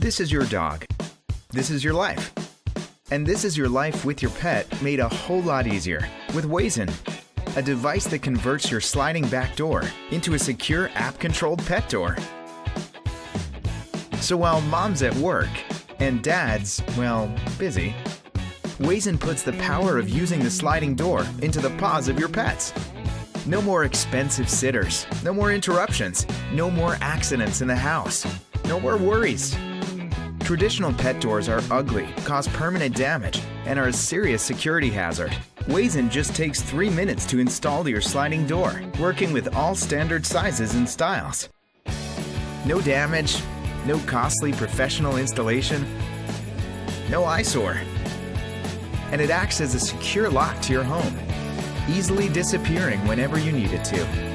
This is your dog. This is your life. And this is your life with your pet made a whole lot easier with Wayzn, a device that converts your sliding back door into a secure app-controlled pet door. So while mom's at work and dad's, well, busy, Wayzn puts the power of using the sliding door into the paws of your pets. No more expensive sitters, no more interruptions, no more accidents in the house, no more worries. Traditional pet doors are ugly, cause permanent damage, and are a serious security hazard. Wayzn just takes 3 minutes to install your sliding door, working with all standard sizes and styles. No damage, no costly professional installation, no eyesore. And it acts as a secure lock to your home, easily disappearing whenever you need it to.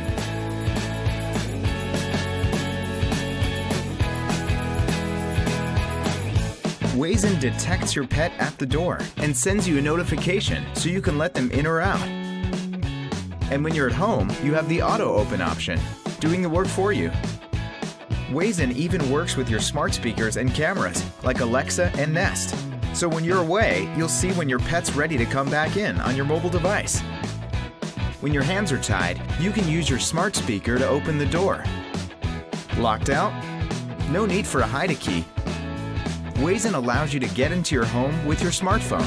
Wayzn detects your pet at the door and sends you a notification so you can let them in or out. And when you're at home, you have the auto open option, doing the work for you. Wayzn even works with your smart speakers and cameras like Alexa and Nest. So when you're away, you'll see when your pet's ready to come back in on your mobile device. When your hands are tied, you can use your smart speaker to open the door. Locked out? No need for a hide-a-key. Wayzn allows you to get into your home with your smartphone.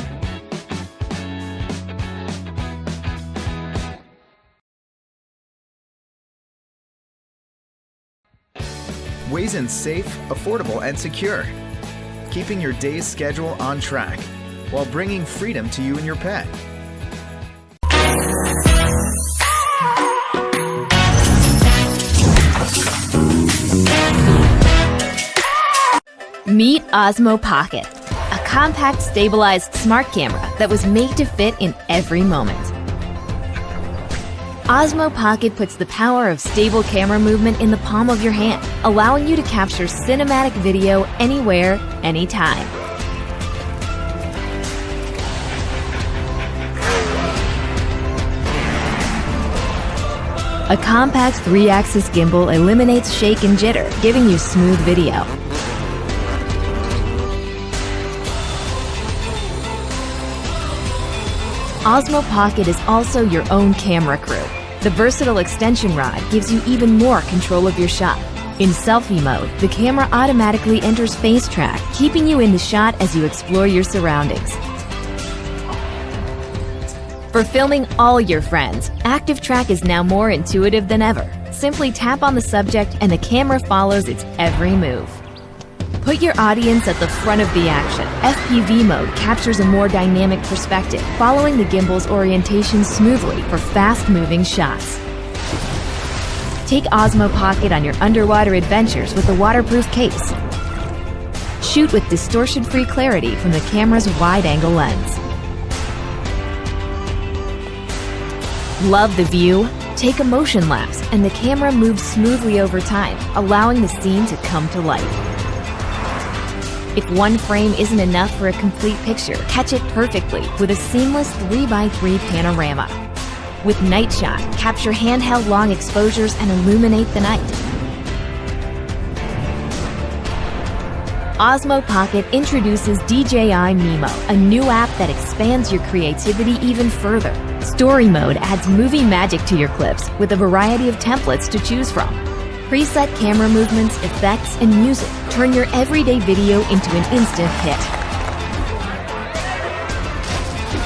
Wayzn's safe, affordable, and secure, keeping your day's schedule on track while bringing freedom to you and your pet. Meet Osmo Pocket, a compact, stabilized smart camera that was made to fit in every moment. Osmo Pocket puts the power of stable camera movement in the palm of your hand, allowing you to capture cinematic video anywhere, anytime. A compact 3-axis gimbal eliminates shake and jitter, giving you smooth video. Osmo Pocket is also your own camera crew. The versatile extension rod gives you even more control of your shot. In selfie mode, the camera automatically enters face track, keeping you in the shot as you explore your surroundings. For filming all your friends, Active Track is now more intuitive than ever. Simply tap on the subject and the camera follows its every move. Put your audience at the front of the action. FPV mode captures a more dynamic perspective, following the gimbal's orientation smoothly for fast-moving shots. Take Osmo Pocket on your underwater adventures with a waterproof case. Shoot with distortion-free clarity from the camera's wide-angle lens. Love the view? Take a motion lapse, and the camera moves smoothly over time, allowing the scene to come to life. If one frame isn't enough for a complete picture, catch it perfectly with a seamless 3x3 panorama. With Night Shot, capture handheld long exposures and illuminate the night. Osmo Pocket introduces DJI Mimo, a new app that expands your creativity even further. Story mode adds movie magic to your clips with a variety of templates to choose from. Preset camera movements, effects, and music turn your everyday video into an instant hit.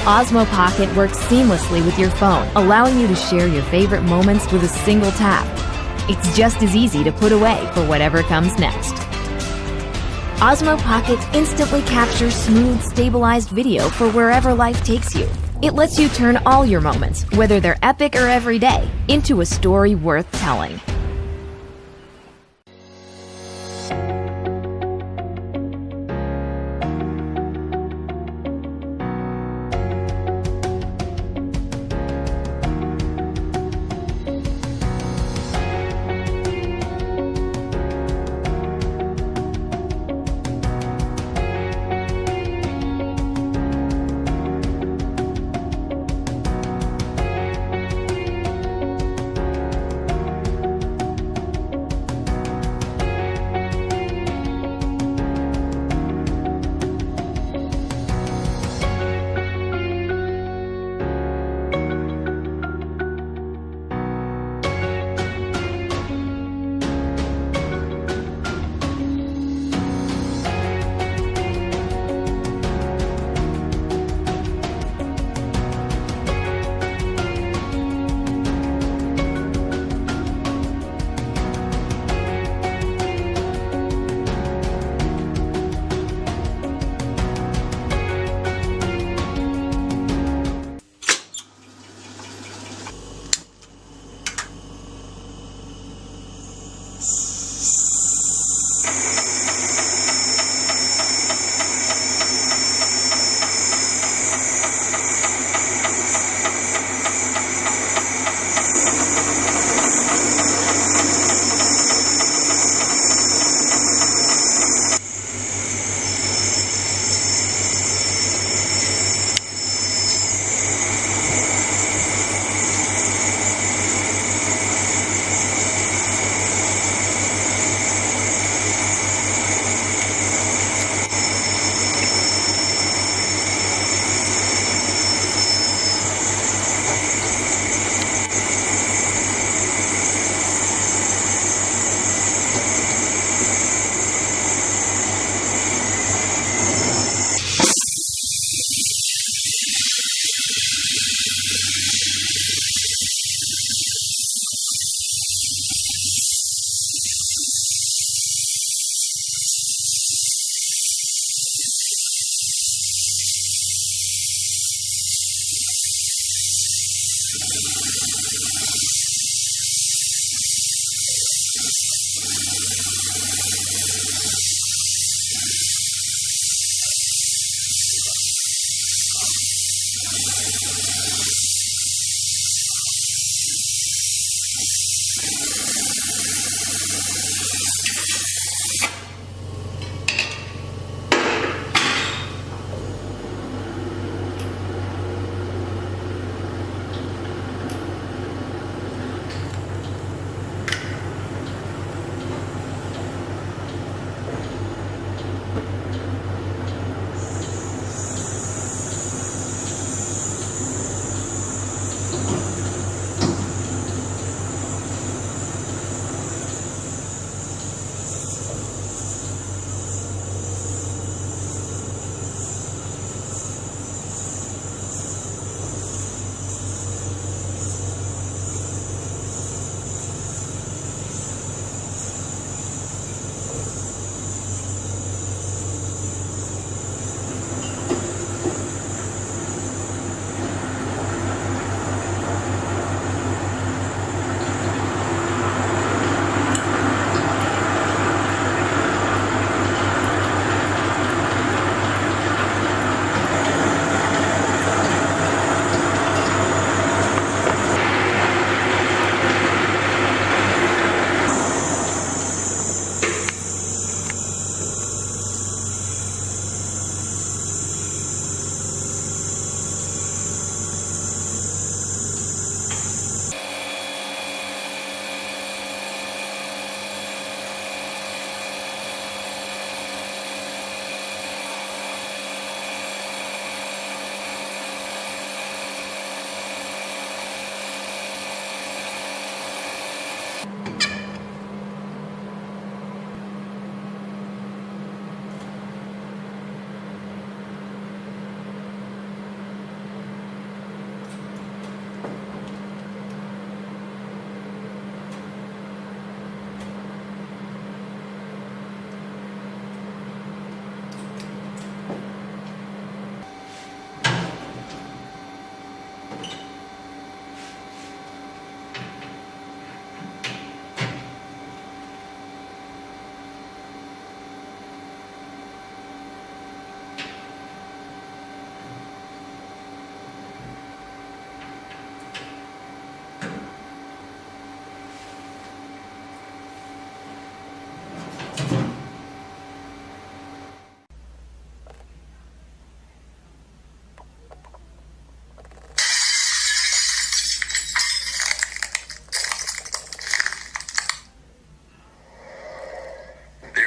Osmo Pocket works seamlessly with your phone, allowing you to share your favorite moments with a single tap. It's just as easy to put away for whatever comes next. Osmo Pocket instantly captures smooth, stabilized video for wherever life takes you. It lets you turn all your moments, whether they're epic or everyday, into a story worth telling.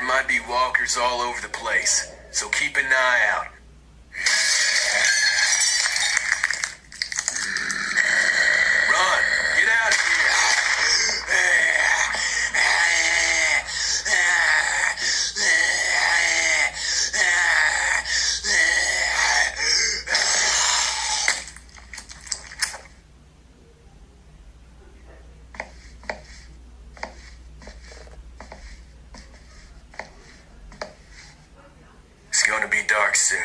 might be walkers all over the place, so keep an eye out. Run! Get out of here! It's going to be dark soon.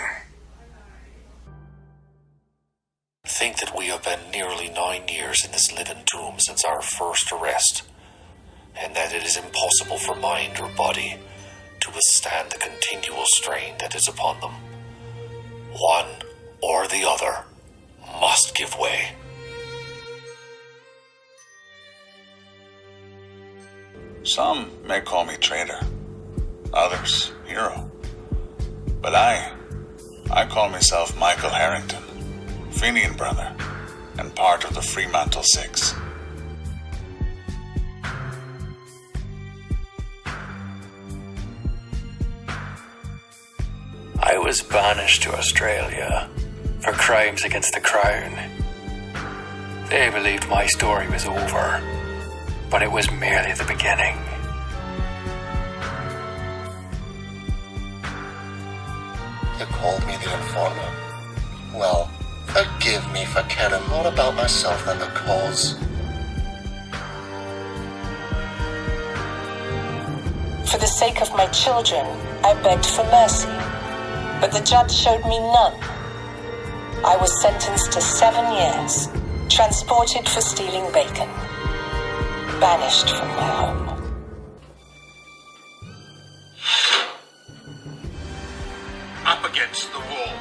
Think that we have been nearly 9 years in this living tomb since our first arrest, and that it is impossible for mind or body withstand the continual strain that is upon them. One or the other must give way. Some may call me traitor, others hero. But I call myself Michael Harrington, Fenian brother, and part of the Fremantle Six. I was banished to Australia for crimes against the Crown. They believed my story was over, but it was merely the beginning. You called me the informer. Well, forgive me for caring more about myself than the cause. For the sake of my children, I begged for mercy, but the judge showed me none. I was sentenced to 7 years, transported for stealing bacon, banished from my home. Up against the wall.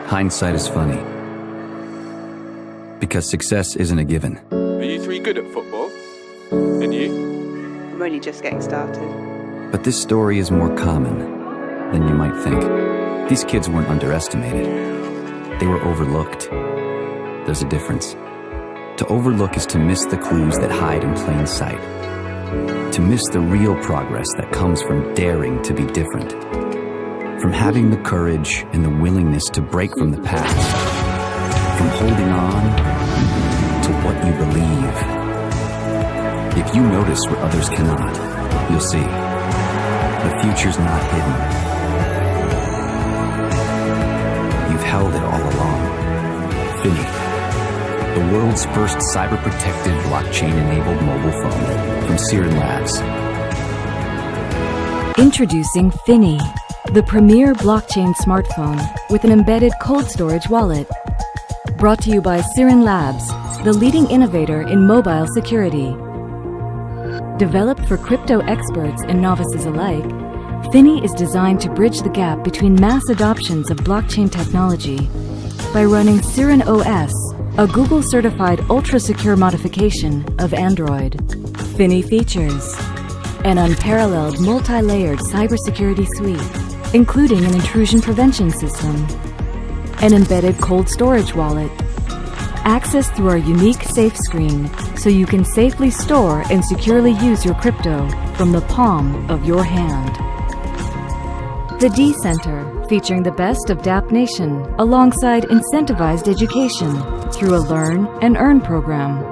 Hindsight is funny. Because success isn't a given. Are you three good at football? And you? I'm only just getting started. But this story is more common than you might think. These kids weren't underestimated. They were overlooked. There's a difference. To overlook is to miss the clues that hide in plain sight. To miss the real progress that comes from daring to be different. From having the courage and the willingness to break from the past. From holding on to what you believe. If you notice what others cannot, you'll see. The future's not hidden. You've held it all along. Finny. The world's first cyber-protected, blockchain-enabled mobile phone from Siren Labs. Introducing Finny, the premier blockchain smartphone with an embedded cold storage wallet. Brought to you by Siren Labs, the leading innovator in mobile security. Developed for crypto experts and novices alike, Finny is designed to bridge the gap between mass adoptions of blockchain technology by running Siren OS, a Google-certified ultra-secure modification of Android. Finny features an unparalleled multi-layered cybersecurity suite, including an intrusion prevention system, an embedded cold storage wallet, access through our unique safe screen so you can safely store and securely use your crypto from the palm of your hand. The D Center, featuring the best of Dapp Nation alongside incentivized education through a Learn and Earn program.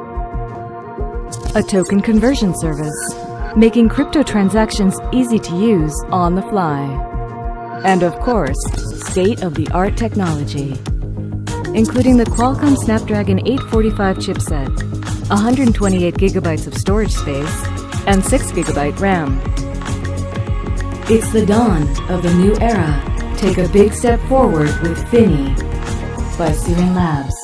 A token conversion service, making crypto transactions easy to use on the fly. And of course, state-of-the-art technology, including the Qualcomm Snapdragon 845 chipset, 128 gigabytes of storage space, and 6 gigabyte RAM. It's the dawn of a new era. Take a big step forward with Finny by Siren Labs.